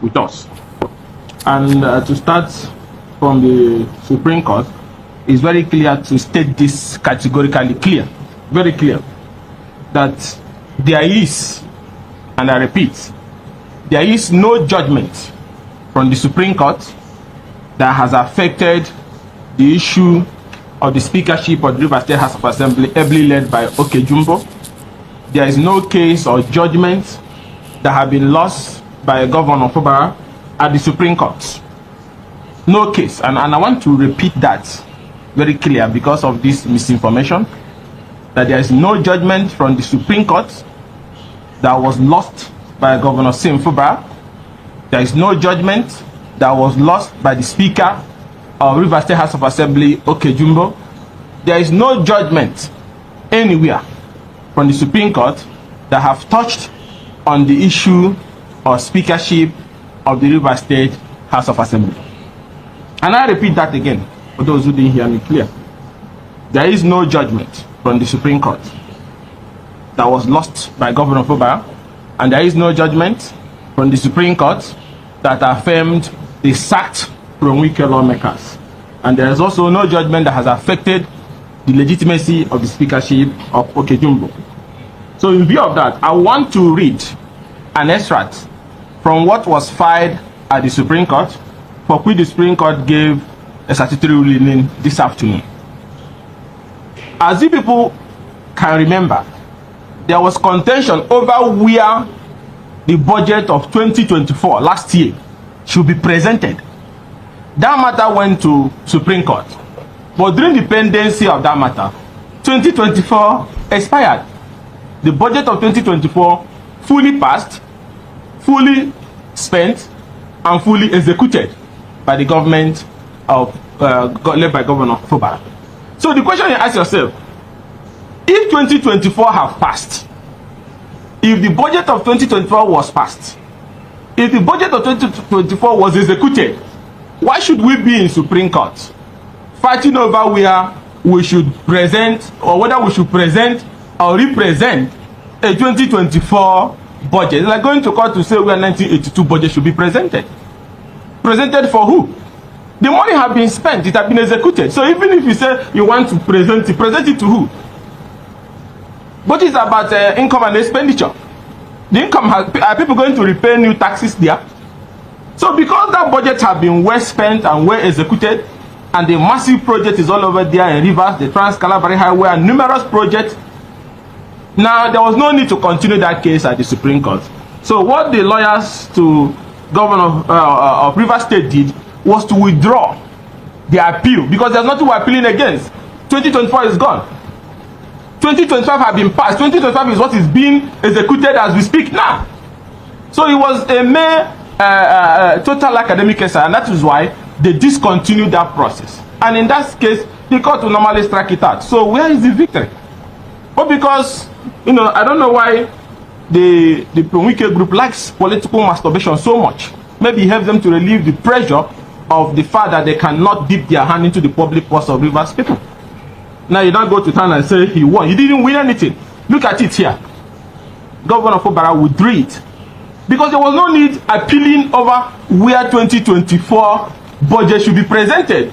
with us. And to start from the Supreme Court, it's very clear to state this categorically clear, very clear, that there is, and I repeat, there is no judgment from the Supreme Court that has affected the issue of the speakership of the Rivers State House of Assembly, ably led by Oko-Jumbo. There is no case or judgment that have been lost by Governor Fubara at the Supreme Court. No case, and I want to repeat that very clear because of this misinformation, that there is no judgment from the Supreme Court that was lost by Governor Simi Fubara. There is no judgment that was lost by the Speaker of Rivers State House of Assembly, Oko-Jumbo. There is no judgment anywhere from the Supreme Court that have touched on the issue of speakership of the Rivers State House of Assembly. And I repeat that again for those who didn't hear me clear. There is no judgment from the Supreme Court that was lost by Governor Fubara, and there is no judgment from the Supreme Court that affirmed the sacked Pro-Wike lawmakers. And there is also no judgment that has affected the legitimacy of the speakership of Oko-Jumbo. So in view of that, I want to read an extract from what was filed at the Supreme Court, for which the Supreme Court gave a statutory ruling this afternoon. As you people can remember, there was contention over where the budget of 2024 last year should be presented. That matter went to Supreme Court. But during the pendency of that matter, 2024 expired. The budget of 2024 fully passed, fully spent, and fully executed by the government of led by Governor Fubara. So the question you ask yourself, if 2024 have passed, if the budget of 2024 was passed, if the budget of 2024 was executed, why should we be in Supreme Court fighting over where we should present, or whether we should present or represent a 2024 budget? It's like going to court to say where 1982 budget should be presented. Presented for who? The money has been spent, it has been executed. So even if you say you want to present it to who? But it's about income and expenditure. The income are people going to repay new taxes there? So because that budget has been well spent and well executed, and the massive project is all over there in Rivers, the Trans-Calabari Highway, and numerous projects, now there was no need to continue that case at the Supreme Court. So what the lawyers to Governor of Rivers State did was to withdraw the appeal, because there's nothing we're appealing against. 2024 is gone. 2025 has been passed. 2025 is what is being executed as we speak now. So it was a mere total academic essay, and that is why they discontinued that process. And in that case, the court will normally strike it out. So where is the victory? But because, you know, I don't know why the Pro-Wike group likes political masturbation so much. Maybe it helps them to relieve the pressure of the fact that they cannot dip their hand into the public purse of Rivers people. Now you don't go to town and say he won. He didn't win anything. Look at it here. Governor Fubara withdrew it, because there was no need appealing over where 2024 budget should be presented.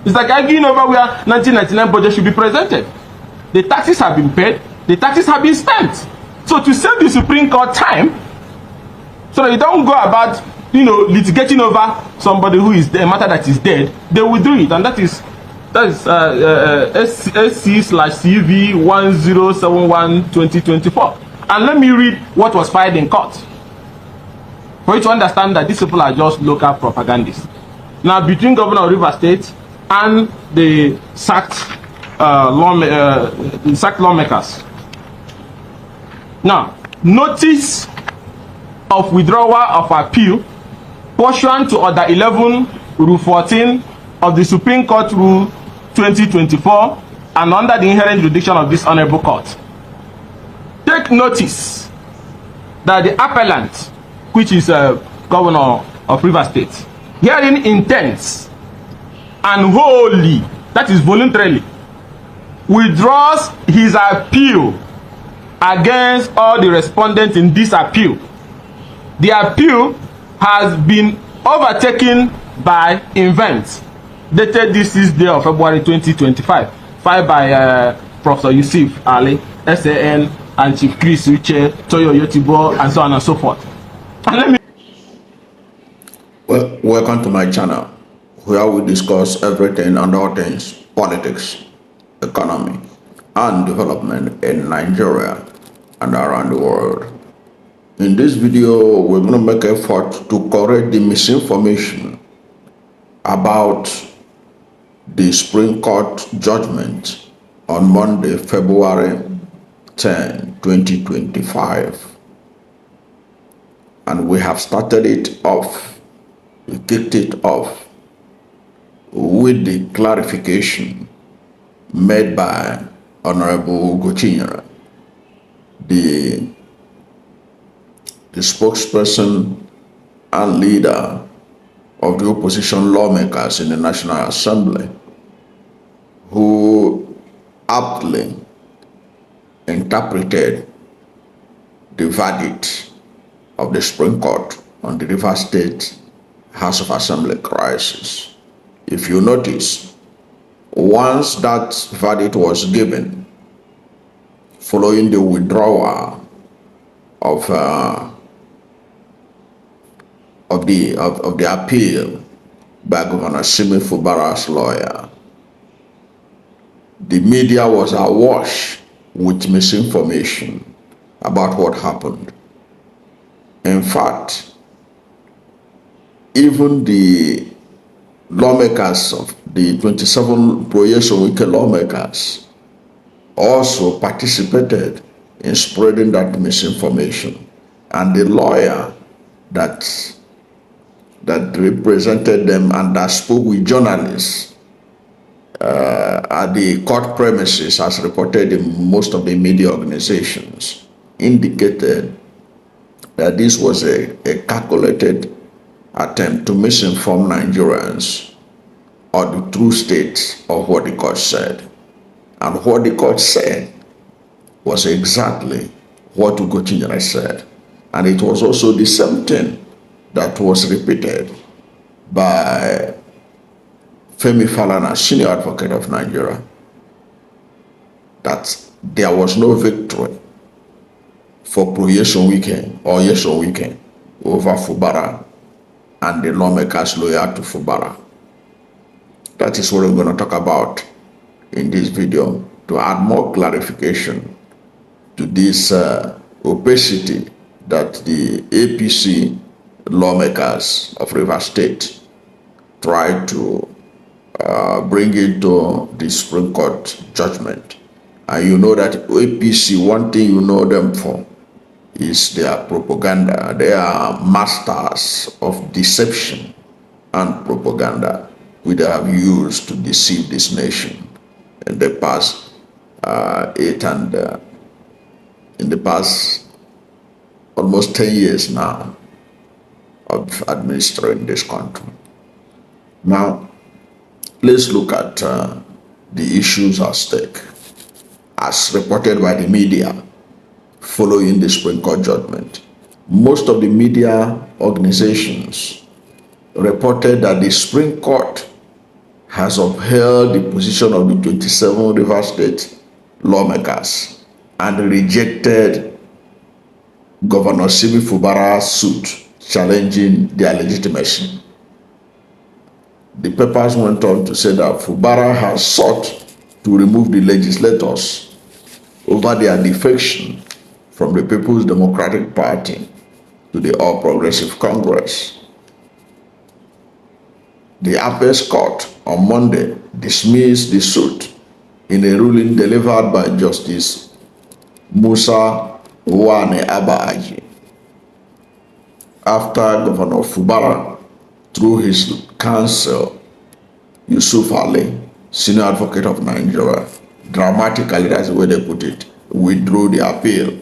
It's like arguing over where 1999 budget should be presented. The taxes have been paid, the taxes have been spent. So to save the Supreme Court time, so that you don't go about, you know, litigating over somebody who is a matter that is dead, they withdrew it, and that is SC/CV 1071/2024. And let me read what was filed in court, for you to understand that these people are just local propagandists. Now, between Governor of Rivers State and the sacked lawmakers. Now, notice of withdrawal of appeal pursuant to Order 11, Rule 14 of the Supreme Court Rule 2024, and under the inherent jurisdiction of this honorable court. Take notice that the appellant, which is Governor of Rivers State, herein intends and wholly, that is voluntarily, withdraws his appeal against all the respondents in this appeal. The appeal has been overtaken by events dated this 6th day of February 2025, filed by Professor Yusuf Ali, SAN, and Chief Chris Uche, Toyo Yotibo, and so on and so forth. And let me welcome to my channel, where we discuss everything and all things politics, economy, and development in Nigeria and around the world. In this video, we're going to make an effort to correct the misinformation about the Supreme Court judgment on Monday, February 10, 2025. And we have started it off, we kicked it off with the clarification made by Honorable Ugochinyere, the spokesperson and leader of the opposition lawmakers in the National Assembly, who aptly interpreted the verdict of the Supreme Court on the Rivers State House of Assembly crisis. If you notice, once that verdict was given, following the withdrawal of the appeal by Governor Simi Fubara's lawyer, the media was awash with misinformation about what happened. In fact, even the lawmakers of the 27 Nyesom Wike lawmakers also participated in spreading that misinformation. And the lawyer that represented them and that spoke with journalists at the court premises, as reported in most of the media organizations, indicated that this was a calculated attempt to misinform Nigerians or the true state of what the court said. And what the court said was exactly what Ugochinyere said. And it was also the same thing that was repeated by Femi Falana, senior advocate of Nigeria, that there was no victory for Pro-Nyesom Wike or Nyesom Wike over Fubara and the lawmakers loyal to Fubara. That is what we're going to talk about in this video, to add more clarification to this opacity that the APC lawmakers of Rivers State tried to bring into the Supreme Court judgment. And you know that APC, one thing you know them for is their propaganda. They are masters of deception and propaganda, which they have used to deceive this nation in the past in the past almost 10 years now of administering this country. Now, let's look at the issues at stake as reported by the media following the Supreme Court judgment. Most of the media organizations reported that the Supreme Court has upheld the position of the 27 Rivers State lawmakers and rejected Governor Simi Fubara's suit challenging their legitimacy. The papers went on to say that Fubara has sought to remove the legislators over their defection from the People's Democratic Party to the All Progressive Congress. The Apex Court on Monday dismissed the suit in a ruling delivered by Justice Musa Wane Abaji, after Governor Fubara, through his counsel, Yusuf Ali, senior advocate of Nigeria, dramatically, that's the way they put it, withdrew the appeal.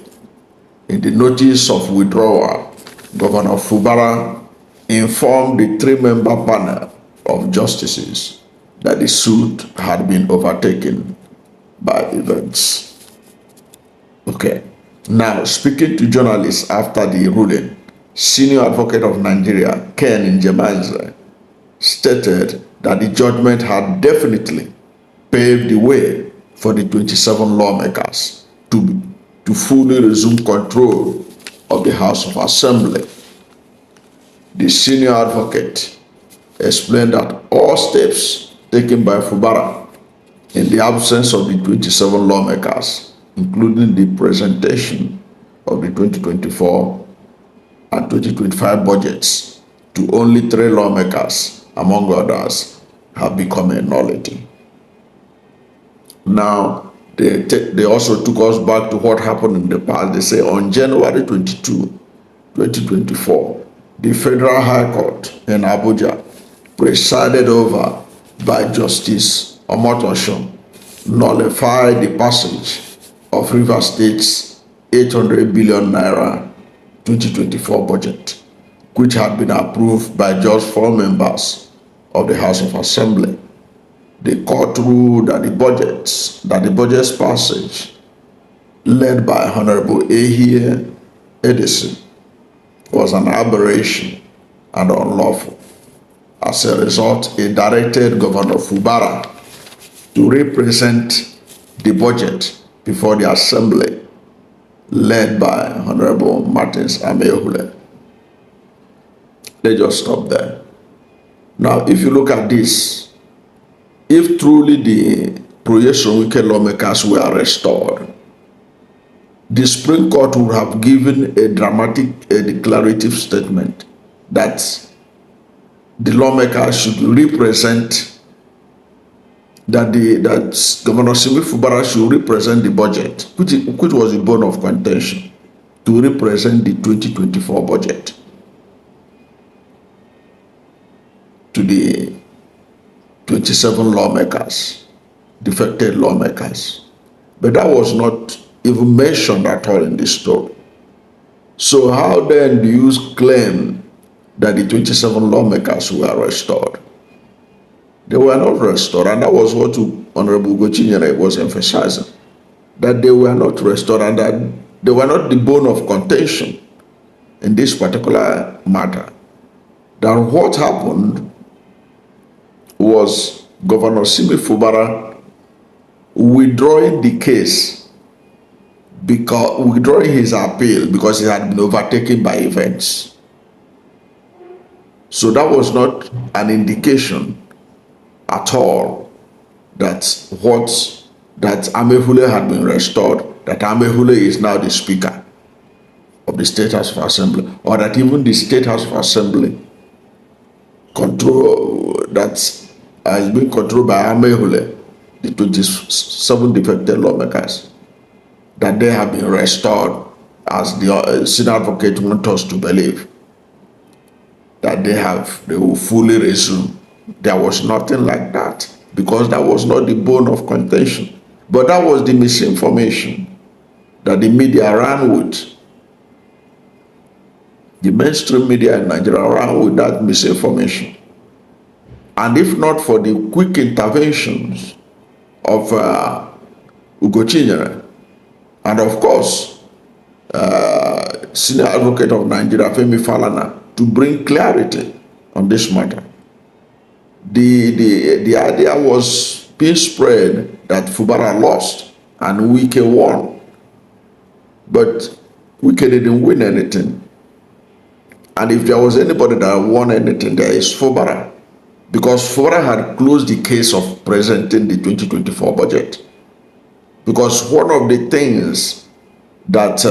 In the notice of withdrawal, Governor Fubara informed the three-member panel of justices that the suit had been overtaken by events. Okay. Now, speaking to journalists after the ruling, senior advocate of Nigeria, Ken Njemaze, stated that the judgment had definitely paved the way for the 27 lawmakers to fully resume control of the House of Assembly. The senior advocate explained that all steps taken by Fubara in the absence of the 27 lawmakers, including the presentation of the 2024 and 2025 budgets to only 3 lawmakers, among others, have become a nullity. Now, they also took us back to what happened in the past. They say on January 22, 2024, the Federal High Court in Abuja, presided over by Justice Omotoshon, nullified the passage of Rivers State's 800 billion naira 2024 budget, which had been approved by just 4 members of the House of Assembly. The court ruled that the budget's passage, led by Honorable Ehie Edison, was an aberration and unlawful. As a result, it directed Governor Fubara to represent the budget before the Assembly, led by Honorable Martins Amehule. Let's just stop there. Now, if you look at this, if truly the Pro-Nyesom Wike lawmakers were restored, the Supreme Court would have given a declarative statement that the lawmakers should represent, that Governor Simi Fubara should represent the budget, which was the bone of contention, to represent the 2024 budget to the 27 lawmakers, defected lawmakers. But that was not even mentioned at all in this story. So how then do you claim that the 27 lawmakers were restored? They were not restored, and that was what Honorable Ugochinyere was emphasizing, that they were not restored and that they were not the bone of contention in this particular matter. That what happened was Governor Simi Fubara withdrawing the case, withdrawing his appeal because it had been overtaken by events. So that was not an indication at all that Amehule had been restored, that Amehule is now the Speaker of the State House of Assembly, or that even the State House of Assembly has been controlled by Amehule, the 27 defected lawmakers, that they have been restored, as the senior advocate wants us to believe, that they will fully resume. There was nothing like that, because that was not the bone of contention. But that was the misinformation that the media ran with. The mainstream media in Nigeria ran with that misinformation. And if not for the quick interventions of Ugochinyere, and of course, senior advocate of Nigeria, Femi Falana, to bring clarity on this matter, the idea was being spread that Fubara lost and Wike won. But Wike didn't win anything. And if there was anybody that won anything, there is Fubara. Because Fubara had closed the case of presenting the 2024 budget. Because one of the things that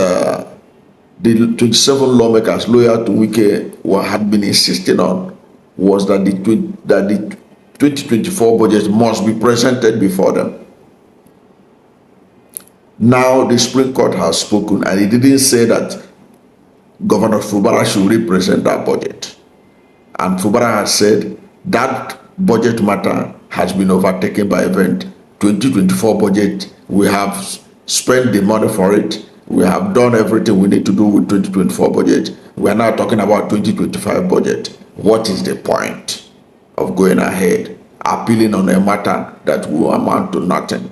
the 27 lawmakers loyal to Wike had been insisting on was that the 2024 budget must be presented before them. Now the Supreme Court has spoken, and it didn't say that Governor Fubara should represent that budget. And Fubara has said that budget matter has been overtaken by event. 2024 budget, we have spent the money for it. We have done everything we need to do with 2024 budget. We are now talking about 2025 budget. What is the point of going ahead, appealing on a matter that will amount to nothing?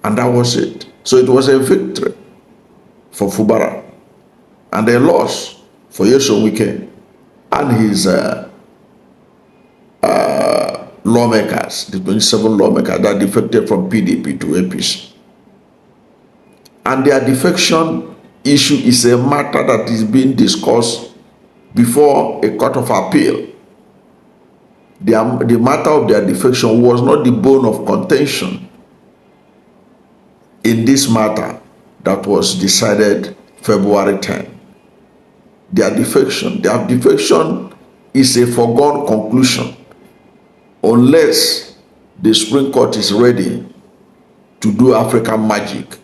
And that was it. So it was a victory for Fubara. and a loss for Nyesom Wike and his lawmakers, the 27 lawmakers that defected from PDP to APC. And their defection issue is a matter that is being discussed before a court of appeal. The matter of their defection was not the bone of contention in this matter that was decided February 10. Their defection is a foregone conclusion unless the Supreme Court is ready to do African magic,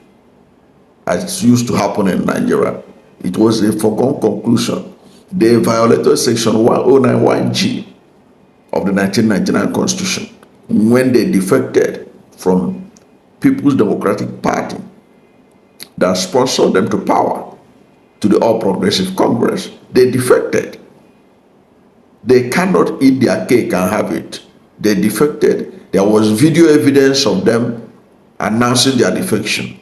as it used to happen in Nigeria. It was a foregone conclusion. They violated Section 1091G of the 1999 Constitution when they defected from People's Democratic Party that sponsored them to power, to the All Progressive Congress. They defected. They cannot eat their cake and have it. They defected. There was video evidence of them announcing their defection.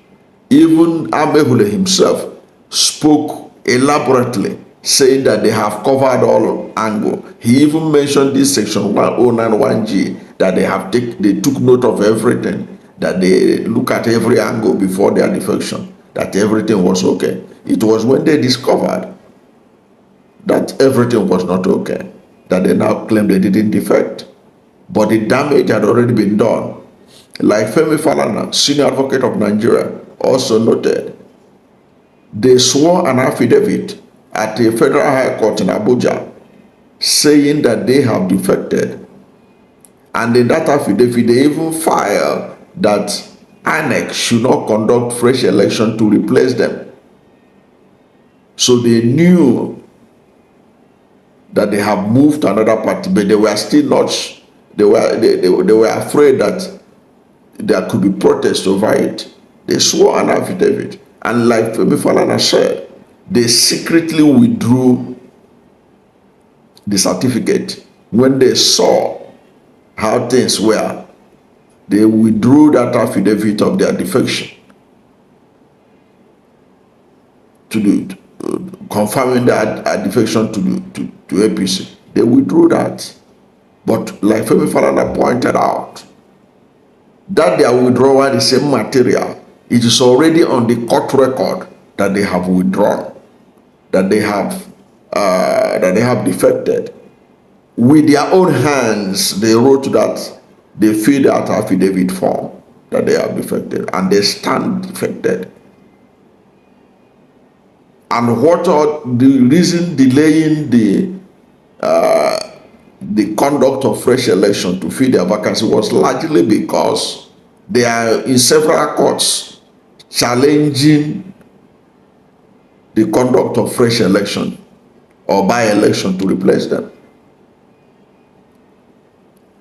Even Amehule himself spoke elaborately, saying that they have covered all angle. He even mentioned this Section 1091G, that they took note of everything, that they look at every angle before their defection, that everything was okay. It was when they discovered that everything was not okay that they now claim they didn't defect. But the damage had already been done. Like Femi Falana, senior advocate of Nigeria, also noted, they swore an affidavit at a federal high court in Abuja saying that they have defected. And in that affidavit, they even filed that INEC should not conduct fresh election to replace them. So they knew that they have moved to another party, but they were still not, they were afraid that there could be protests over it. They swore an affidavit. And like Femi Falana said, they secretly withdrew the certificate. When they saw how things were, they withdrew that affidavit of their defection confirming that defection to APC. They withdrew that. But like Femi Falana pointed out, that their withdrawal is the same material. It is already on the court record that they have withdrawn, that they have defected. With their own hands, they wrote that, they filled out affidavit form that they have defected, and they stand defected. And what are the reason delaying the conduct of fresh election to fill their vacancy was largely because they are in several courts challenging the conduct of fresh election or by-election to replace them.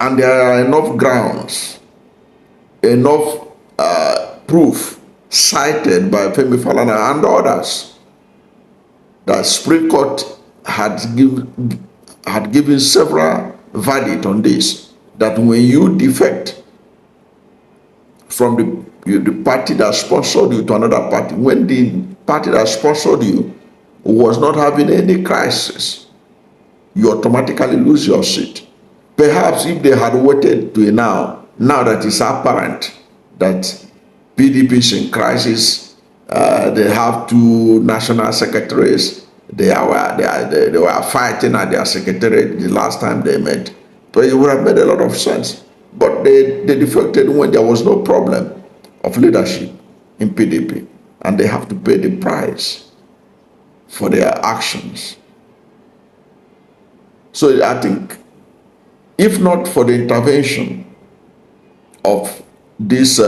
And there are enough grounds, enough proof cited by Femi Falana and others that Supreme Court had given several verdicts on this, that when you defect from the party that sponsored you to another party, when the party that sponsored you was not having any crisis, you automatically lose your seat. Perhaps if they had waited to now that it's apparent that PDP is in crisis, they have two national secretaries. They were fighting at their secretariat the last time they met. But it would have made a lot of sense. But they defected when there was no problem of leadership in PDP. And they have to pay the price for their actions. So I think, if not for the intervention of this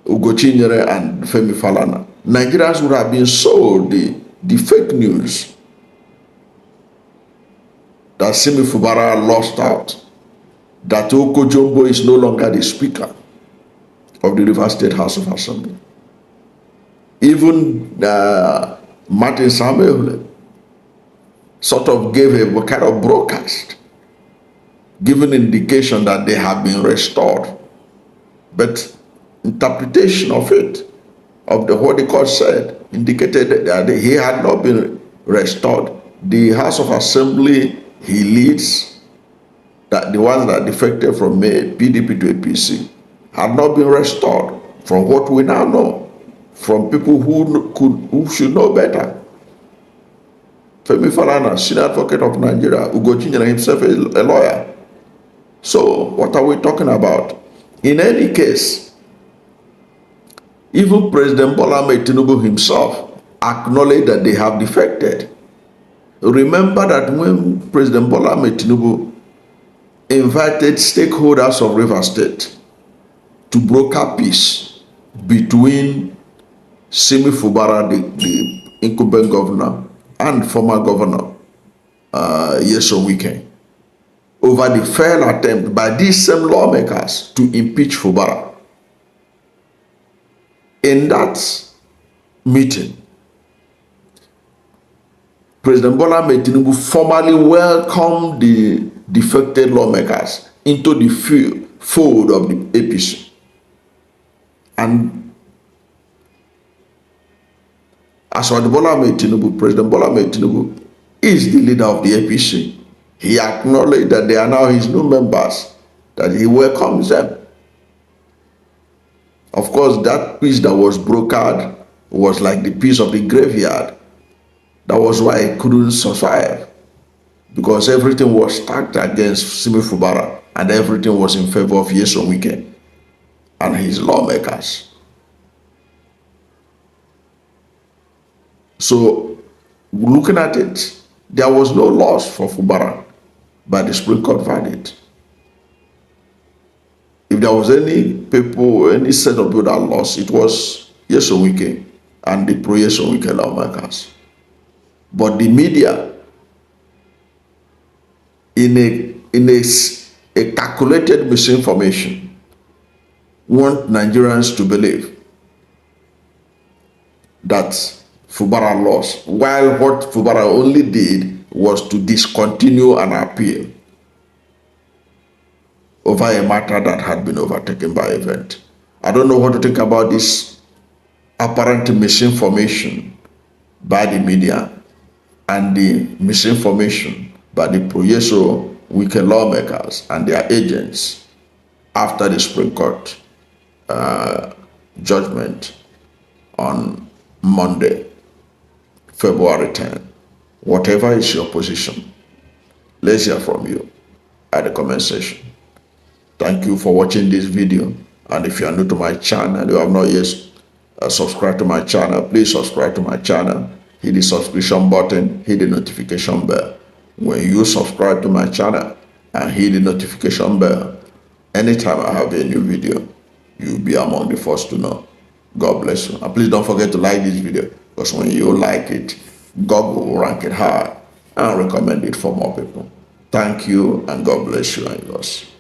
Ugochinyere and Femi Falana, Nigerians would have been sold the fake news that Simi Fubara lost out, that Hon Oko-Jumbo is no longer the Speaker of the Rivers State House of Assembly. Even Martin Samuel sort of gave a kind of broadcast, giving indication that they have been restored. But interpretation of it, of what the court said, indicated that he had not been restored. The House of Assembly he leads, that the ones that defected from PDP to APC, had not been restored, from what we now know, from people who should know better. Simi Fubara, senior advocate of Nigeria, Ugochinyere himself a lawyer. So what are we talking about? In any case, even President Bola Ahmed Tinubu himself acknowledged that they have defected. Remember that when President Bola Ahmed Tinubu invited stakeholders of Rivers State to broker peace between Simi Fubara, the incumbent governor, and former governor Nyesom Wike, over the failed attempt by these same lawmakers to impeach Fubara. In that meeting, President Bola Ahmed Tinubu formally welcomed the defected lawmakers into the fold of the APC. And as for Bola Ahmed Tinubu, President Bola Ahmed Tinubu is the leader of the APC. He acknowledged that they are now his new members, that he welcomes them. Of course, that peace that was brokered was like the peace of the graveyard. That was why he couldn't survive, because everything was stacked against Simi Fubara and everything was in favor of Nyesom Wike and his lawmakers. So, looking at it, there was no loss for Fubara by the Supreme Court verdict. If there was any set of people that lost, it was Nyesom Wike and the pro-Nyesom Wike lawmakers. But the media, in a calculated misinformation, want Nigerians to believe that Fubara lost, while what Fubara only did was to discontinue an appeal over a matter that had been overtaken by event. I don't know what to think about this apparent misinformation by the media and the misinformation by the pro-Nyesom Wike lawmakers and their agents after the Supreme Court judgment on Monday, February 10. Whatever is your position, let's hear from you at the comment section. Thank you for watching this video. And if you are new to my channel, you have not yet subscribed to my channel, please subscribe to my channel. Hit the subscription button, hit the notification bell. When you subscribe to my channel and hit the notification bell, anytime I have a new video, you'll be among the first to know. God bless you. And please don't forget to like this video, because when you like it, God will rank it high and recommend it for more people. Thank you, and God bless you and yours.